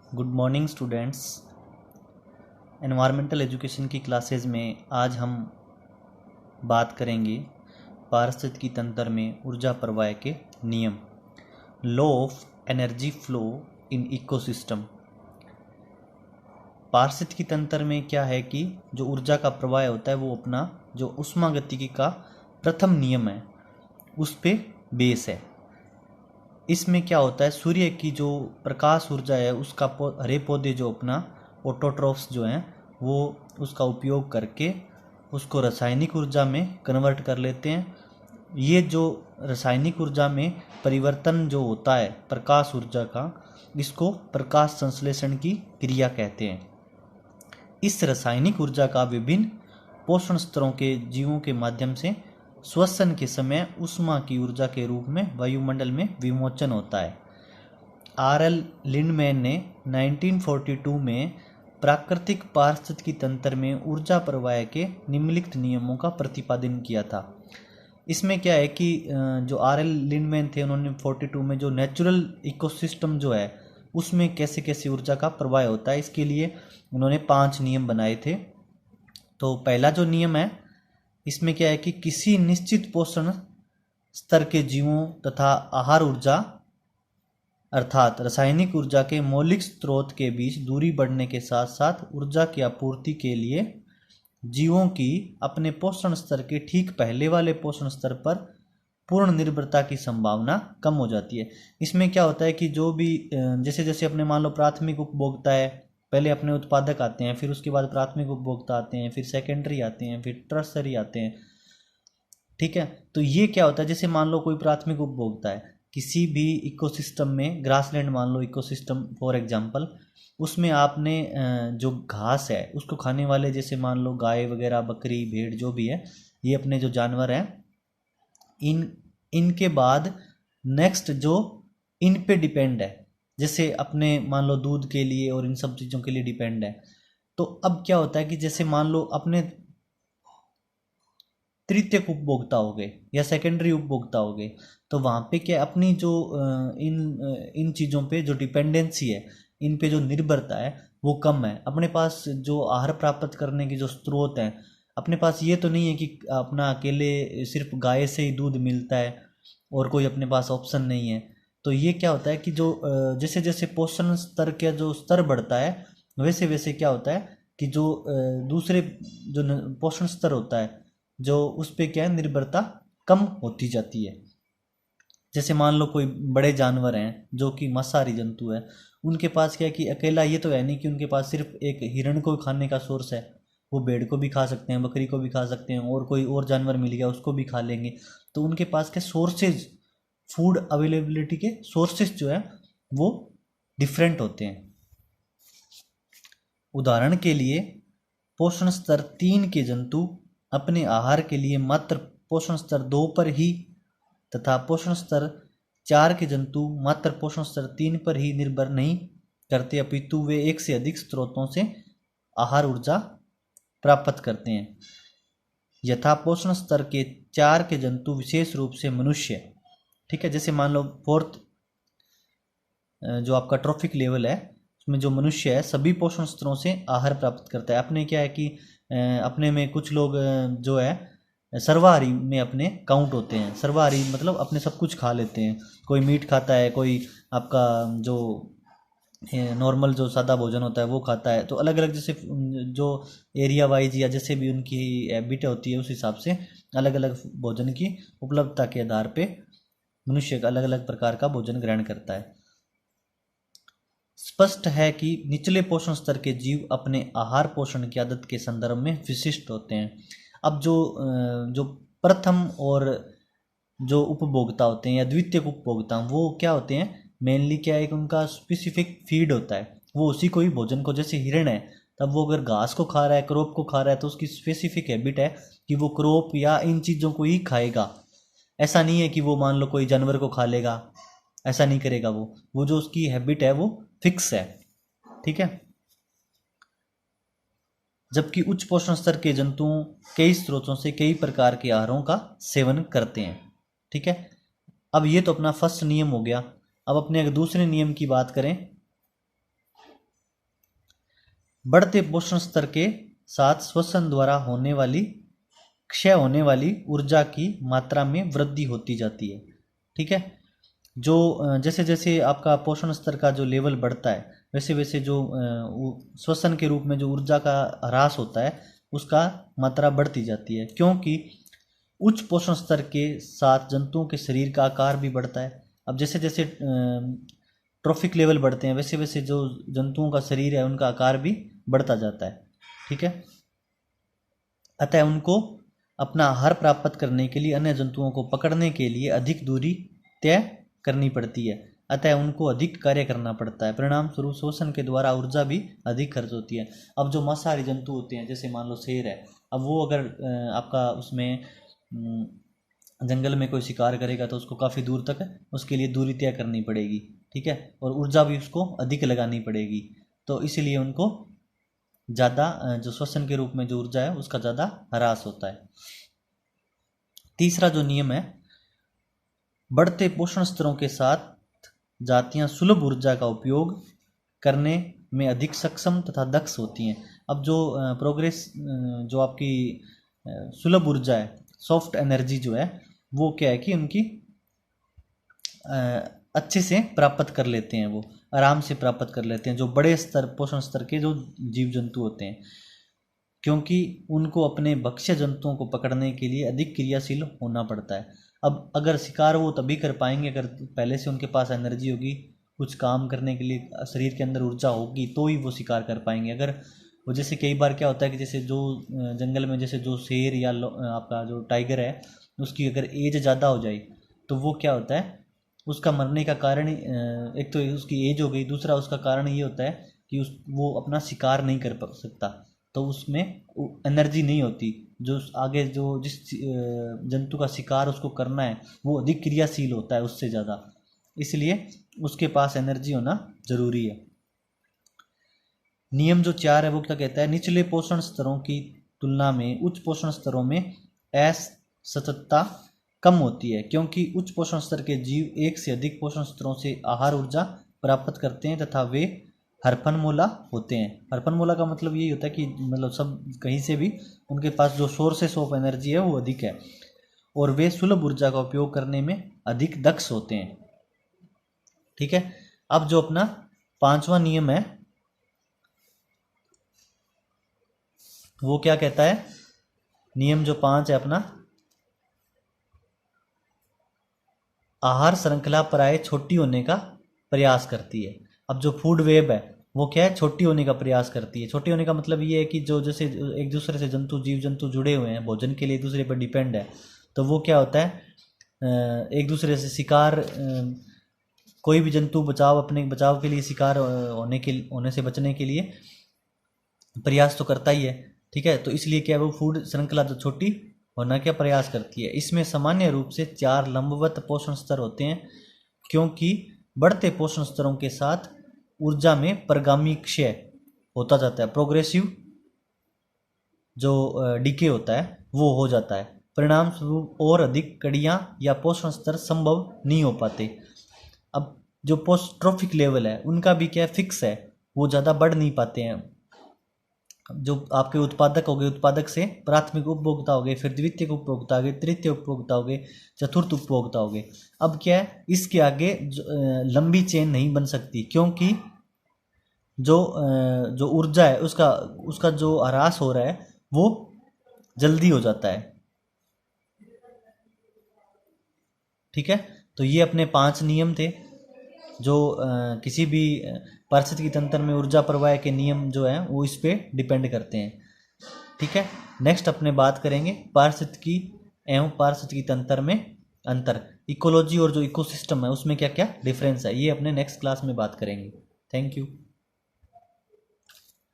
Good morning students. Environmental education की classes में आज हम बात करेंगे पारिस्थितिकी तंत्र में ऊर्जा प्रवाह के नियम, law of energy flow in ecosystem. पारिस्थितिकी तंत्र में क्या है कि जो ऊर्जा का प्रवाह होता है वो अपना जो ऊष्मागतिकी का प्रथम नियम है उस पे बेस है। इसमें क्या होता है, सूर्य की जो प्रकाश ऊर्जा है उसका हरे पौधे जो अपना ऑटोट्रॉफ्स जो हैं वो उसका उपयोग करके उसको रासायनिक ऊर्जा में कन्वर्ट कर लेते हैं। ये जो रासायनिक ऊर्जा में परिवर्तन जो होता है प्रकाश ऊर्जा का, इसको प्रकाश संश्लेषण की क्रिया कहते हैं। इस रासायनिक ऊर्जा का विभिन्न पोषण स्तरों के जीवों के माध्यम से श्वसन के समय ऊष्मा की ऊर्जा के रूप में वायुमंडल में विमोचन होता है। आर.एल. लिंडमैन ने 1942 में प्राकृतिक पारिस्थितिकी तंत्र में ऊर्जा प्रवाह के निम्नलिखित नियमों का प्रतिपादन किया था। इसमें क्या है कि जो आर.एल. लिंडमैन थे उन्होंने 42 में जो नेचुरल इकोसिस्टम जो है उसमें कैसे कैसे ऊर्जा का प्रवाह होता है, इसके लिए उन्होंने 5 नियम बनाए थे। तो पहला जो नियम है इसमें क्या है कि किसी निश्चित पोषण स्तर के जीवों तथा आहार ऊर्जा अर्थात रासायनिक ऊर्जा के मौलिक स्रोत के बीच दूरी बढ़ने के साथ साथ ऊर्जा की आपूर्ति के लिए जीवों की अपने पोषण स्तर के ठीक पहले वाले पोषण स्तर पर पूर्ण निर्भरता की संभावना कम हो जाती है। इसमें क्या होता है कि जो भी जैसे जैसे अपने मान लो प्राथमिक उपभोक्ता है, पहले अपने उत्पादक आते हैं, फिर उसके बाद प्राथमिक उपभोक्ता आते हैं, फिर सेकेंडरी आते हैं, फिर टर्सरी आते हैं। ठीक है, तो ये क्या होता है, जैसे मान लो कोई प्राथमिक उपभोक्ता है किसी भी इकोसिस्टम में, ग्रासलैंड मान लो इकोसिस्टम फॉर एग्जांपल, उसमें आपने जो घास है उसको खाने वाले जैसे मान लो गाय वगैरह, बकरी, भेड़ जो भी है, ये अपने जो जानवर हैं इनके बाद नेक्स्ट जो इन पे डिपेंड है, जैसे अपने मान लो दूध के लिए और इन सब चीज़ों के लिए डिपेंड है। तो अब क्या होता है कि जैसे मान लो अपने तृतीयक उपभोक्ता हो गए या सेकेंडरी उपभोक्ता हो गए, तो वहाँ पे क्या अपनी जो इन चीज़ों पे जो डिपेंडेंसी है, इन पे जो निर्भरता है वो कम है। अपने पास जो आहार प्राप्त करने के जो स्रोत हैं, अपने पास ये तो नहीं है कि अपना अकेले सिर्फ गाय से ही दूध मिलता है और कोई अपने पास ऑप्शन नहीं है। तो ये क्या होता है कि जो जैसे जैसे पोषण स्तर का जो स्तर बढ़ता है वैसे वैसे क्या होता है कि जो दूसरे जो पोषण स्तर होता है जो उस पर क्या है निर्भरता कम होती जाती है। जैसे मान लो कोई बड़े जानवर हैं जो कि मांसाहारी जंतु है, उनके पास क्या है कि अकेला ये तो है नहीं कि उनके पास सिर्फ एक हिरण को खाने का सोर्स है, वो भेड़ को भी खा सकते हैं, बकरी को भी खा सकते हैं, और कोई और जानवर मिल गया उसको भी खा लेंगे। तो उनके पास के सोर्सेज, फूड अवेलेबिलिटी के सोर्सेज जो है वो डिफरेंट होते हैं। उदाहरण के लिए पोषण स्तर 3 के जंतु अपने आहार के लिए मात्र पोषण स्तर 2 पर ही तथा पोषण स्तर 4 के जंतु मात्र पोषण स्तर 3 पर ही निर्भर नहीं करते, अपितु वे एक से अधिक स्रोतों से आहार ऊर्जा प्राप्त करते हैं। यथा पोषण स्तर के 4 के जंतु विशेष रूप से मनुष्य, ठीक है, जैसे मान लो 4th जो आपका ट्रॉफिक लेवल है उसमें जो मनुष्य है सभी पोषण स्तरों से आहार प्राप्त करता है। अपने क्या है कि अपने में कुछ लोग जो है सर्वाहारी में अपने काउंट होते हैं। सर्वाहारी मतलब अपने सब कुछ खा लेते हैं, कोई मीट खाता है, कोई आपका जो नॉर्मल जो सादा भोजन होता है वो खाता है। तो अलग अलग जैसे जो एरिया वाइज या जैसे भी उनकी हैबिट होती है उस हिसाब से अलग अलग भोजन की उपलब्धता के आधार पे मनुष्य अलग अलग प्रकार का भोजन ग्रहण करता है। स्पष्ट है कि निचले पोषण स्तर के जीव अपने आहार पोषण की आदत के संदर्भ में विशिष्ट होते हैं। अब जो प्रथम और जो उपभोक्ता होते हैं या द्वितीय उपभोक्ता वो क्या होते हैं, मेनली क्या है कि उनका स्पेसिफिक फीड होता है, वो उसी को ही भोजन को, जैसे हिरण है तब वो अगर घास को खा रहा है, क्रॉप को खा रहा है, तो उसकी स्पेसिफिक हैबिट है कि वो क्रॉप या इन चीज़ों को ही खाएगा। ऐसा नहीं है कि वो मान लो कोई जानवर को खा लेगा, ऐसा नहीं करेगा। वो जो उसकी हैबिट है वो फिक्स है, ठीक है। जबकि उच्च पोषण स्तर के जंतुओं कई स्रोतों से कई प्रकार के आहारों का सेवन करते हैं, ठीक है। अब ये तो अपना फर्स्ट नियम हो गया। अब अपने अगर दूसरे नियम की बात करें बढ़ते पोषण स्तर के साथ श्वसन द्वारा होने वाली क्षय होने वाली ऊर्जा की मात्रा में वृद्धि होती जाती है। ठीक है, जो जैसे जैसे आपका पोषण स्तर का जो लेवल बढ़ता है वैसे वैसे जो श्वसन के रूप में जो ऊर्जा का ह्रास होता है उसका मात्रा बढ़ती जाती है, क्योंकि उच्च पोषण स्तर के साथ जंतुओं के शरीर का आकार भी बढ़ता है। अब जैसे जैसे ट्रॉफिक लेवल बढ़ते हैं वैसे वैसे जो जंतुओं का शरीर है उनका आकार भी बढ़ता जाता है। ठीक है, अतः उनको अपना आहार प्राप्त करने के लिए अन्य जंतुओं को पकड़ने के लिए अधिक दूरी तय करनी पड़ती है, अतः उनको अधिक कार्य करना पड़ता है। परिणाम स्वरूप शोषण के द्वारा ऊर्जा भी अधिक खर्च होती है। अब जो मांसाहारी जंतु होते हैं जैसे मान लो शेर है, अब वो अगर आपका उसमें जंगल में कोई शिकार करेगा तो उसको काफ़ी दूर तक उसके लिए दूरी तय करनी पड़ेगी। ठीक है, और ऊर्जा भी उसको अधिक लगानी पड़ेगी, तो इसीलिए उनको ज़्यादा जो श्वसन के रूप में जो ऊर्जा है उसका ज़्यादा ह्रास होता है। तीसरा जो नियम है, बढ़ते पोषण स्तरों के साथ जातियां सुलभ ऊर्जा का उपयोग करने में अधिक सक्षम तथा दक्ष होती हैं। अब जो प्रोग्रेस जो आपकी सुलभ ऊर्जा है, सॉफ्ट एनर्जी जो है वो क्या है कि उनकी अच्छे से प्राप्त कर लेते हैं, वो आराम से प्राप्त कर लेते हैं जो बड़े स्तर पोषण स्तर के जो जीव जंतु होते हैं, क्योंकि उनको अपने भक्ष्य जंतुओं को पकड़ने के लिए अधिक क्रियाशील होना पड़ता है। अब अगर शिकार वो तभी कर पाएंगे अगर पहले से उनके पास एनर्जी होगी, कुछ काम करने के लिए शरीर के अंदर ऊर्जा होगी तो ही वो शिकार कर पाएंगे। अगर वो जैसे कई बार क्या होता है कि जैसे जो जंगल में जैसे जो शेर या आपका जो टाइगर है उसकी अगर एज ज़्यादा हो जाए तो वो क्या होता है, उसका मरने का कारण एक तो उसकी एज हो गई, दूसरा उसका कारण ये होता है कि वो अपना शिकार नहीं कर सकता, तो उसमें एनर्जी नहीं होती। जो आगे जो जिस जंतु का शिकार उसको करना है वो अधिक क्रियाशील होता है उससे ज़्यादा, इसलिए उसके पास एनर्जी होना जरूरी है। नियम जो 4 है वो क्या कहता है, निचले पोषण स्तरों की तुलना में उच्च पोषण स्तरों में असततता कम होती है, क्योंकि उच्च पोषण स्तर के जीव एक से अधिक पोषण स्तरों से आहार ऊर्जा प्राप्त करते हैं तथा वे हरफनमूला होते हैं। हरफनमूला का मतलब यही होता है कि मतलब सब कहीं से भी उनके पास जो सोर्सेस ऑफ एनर्जी है वो अधिक है और वे सुलभ ऊर्जा का उपयोग करने में अधिक दक्ष होते हैं। ठीक है, अब जो अपना 5वां नियम है वो क्या कहता है, नियम जो 5 है अपना, आहार श्रृंखला प्राय छोटी होने का प्रयास करती है। अब जो फूड वेब है वो क्या है, छोटी होने का प्रयास करती है। छोटी होने का मतलब ये है कि जो जैसे एक दूसरे से जीव जंतु जुड़े हुए हैं, भोजन के लिए एक दूसरे पर डिपेंड है, तो वो क्या होता है एक दूसरे से शिकार, कोई भी जंतु अपने बचाव के लिए शिकार होने से बचने के लिए प्रयास तो करता ही है। ठीक है, तो इसलिए क्या वो फूड श्रृंखला जो छोटी होना क्या प्रयास करती है। इसमें सामान्य रूप से 4 लंबवत पोषण स्तर होते हैं, क्योंकि बढ़ते पोषण स्तरों के साथ ऊर्जा में परगामी क्षय होता जाता है, प्रोग्रेसिव जो डीके होता है वो हो जाता है। परिणाम स्वरूप और अधिक कड़ियाँ या पोषण स्तर संभव नहीं हो पाते। अब जो पोस्ट ट्रॉफिक लेवल है उनका भी क्या फिक्स है, वो ज़्यादा बढ़ नहीं पाते हैं। जो आपके उत्पादक हो गए, उत्पादक से प्राथमिक उपभोक्ता हो गए, फिर द्वितीय उपभोक्ता हो गए, तृतीय उपभोक्ता हो गए, चतुर्थ उपभोक्ता हो गए। अब क्या है, इसके आगे लंबी चेन नहीं बन सकती, क्योंकि जो ऊर्जा है उसका जो ह्रास हो रहा है वो जल्दी हो जाता है। ठीक है, तो ये अपने 5 नियम थे जो किसी भी पारिस्थितिकी तंत्र में ऊर्जा प्रवाह के नियम जो हैं वो इस पे डिपेंड करते हैं। ठीक है, नेक्स्ट अपने बात करेंगे पारिस्थितिकी एवं पारिस्थितिकी तंत्र में अंतर, इकोलॉजी और जो इकोसिस्टम है उसमें क्या क्या डिफरेंस है, ये अपने नेक्स्ट क्लास में बात करेंगे। Thank you.